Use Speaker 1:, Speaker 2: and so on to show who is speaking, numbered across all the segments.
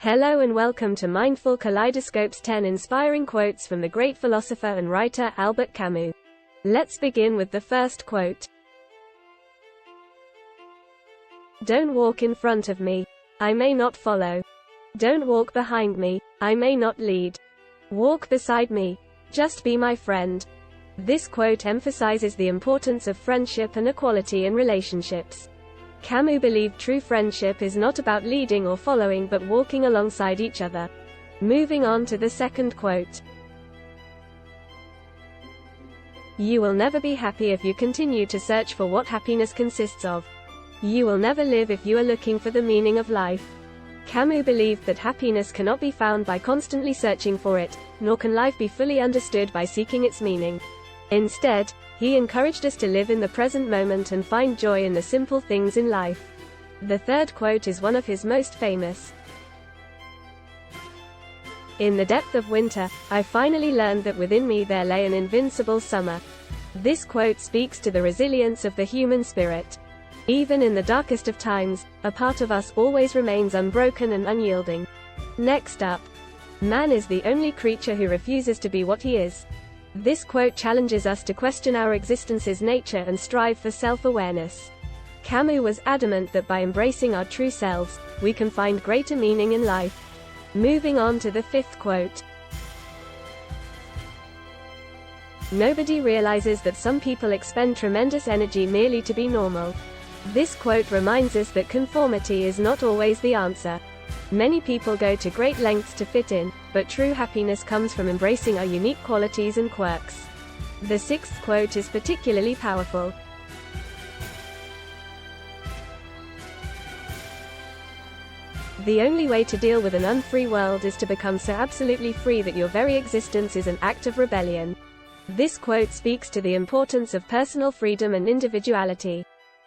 Speaker 1: Hello and welcome to Mindful Kaleidoscope's 10 inspiring quotes from the great philosopher and writer Albert Camus. Let's begin with the first quote. Don't walk in front of me. I may not follow. Don't walk behind me. I may not lead. Walk beside me. Just be my friend. This quote emphasizes the importance of friendship and equality in relationships. Camus believed true friendship is not about leading or following but walking alongside each other. Moving on to the second quote. You will never be happy if you continue to search for what happiness consists of. You will never live if you are looking for the meaning of life. Camus believed that happiness cannot be found by constantly searching for it, nor can life be fully understood by seeking its meaning. Instead, he encouraged us to live in the present moment and find joy in the simple things in life. The third quote is one of his most famous. In the depth of winter, I finally learned that within me there lay an invincible summer. This quote speaks to the resilience of the human spirit. Even in the darkest of times, a part of us always remains unbroken and unyielding. Next up. Man is the only creature who refuses to be what he is. This quote challenges us to question our existence's nature and strive for self-awareness. Camus was adamant that by embracing our true selves, we can find greater meaning in life. Moving on to the fifth quote. Nobody realizes that some people expend tremendous energy merely to be normal. This quote reminds us that conformity is not always the answer. Many people go to great lengths to fit in, but true happiness comes from embracing our unique qualities and quirks. The sixth quote is particularly powerful. The only way to deal with an unfree world is to become so absolutely free that your very existence is an act of rebellion. This quote speaks to the importance of personal freedom and individuality.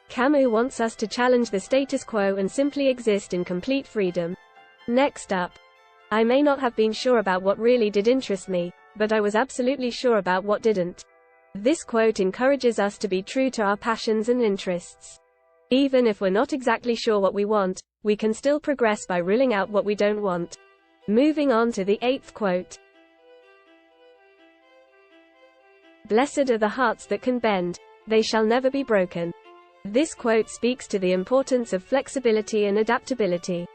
Speaker 1: Camus wants us to challenge the status quo and simply exist in complete freedom. Next up. I may not have been sure about what really did interest me, but I was absolutely sure about what didn't. This quote encourages us to be true to our passions and interests. Even if we're not exactly sure what we want, we can still progress by ruling out what we don't want. Moving on to the eighth quote. Blessed are the hearts that can bend, they shall never be broken. This quote speaks to the importance of flexibility and adaptability.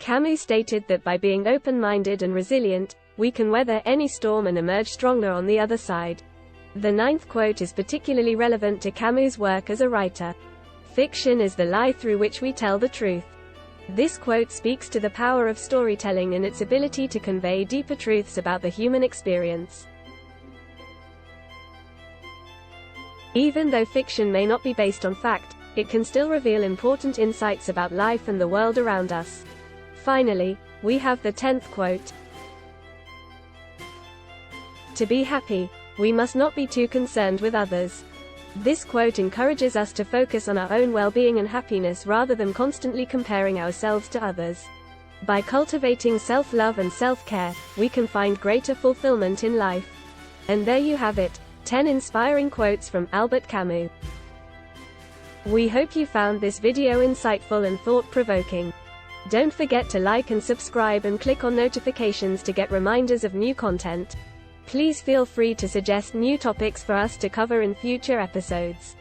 Speaker 1: Camus stated that by being open-minded and resilient, we can weather any storm and emerge stronger on the other side. The ninth quote is particularly relevant to Camus' work as a writer. Fiction is the lie through which we tell the truth. This quote speaks to the power of storytelling and its ability to convey deeper truths about the human experience. Even though fiction may not be based on fact, it can still reveal important insights about life and the world around us. Finally, we have the 10th quote. To be happy, we must not be too concerned with others. This quote encourages us to focus on our own well-being and happiness rather than constantly comparing ourselves to others. By cultivating self-love and self-care, we can find greater fulfillment in life. And there you have it, 10 inspiring quotes from Albert Camus. We hope you found this video insightful and thought-provoking. Don't forget to like and subscribe and click on notifications to get reminders of new content. Please feel free to suggest new topics for us to cover in future episodes.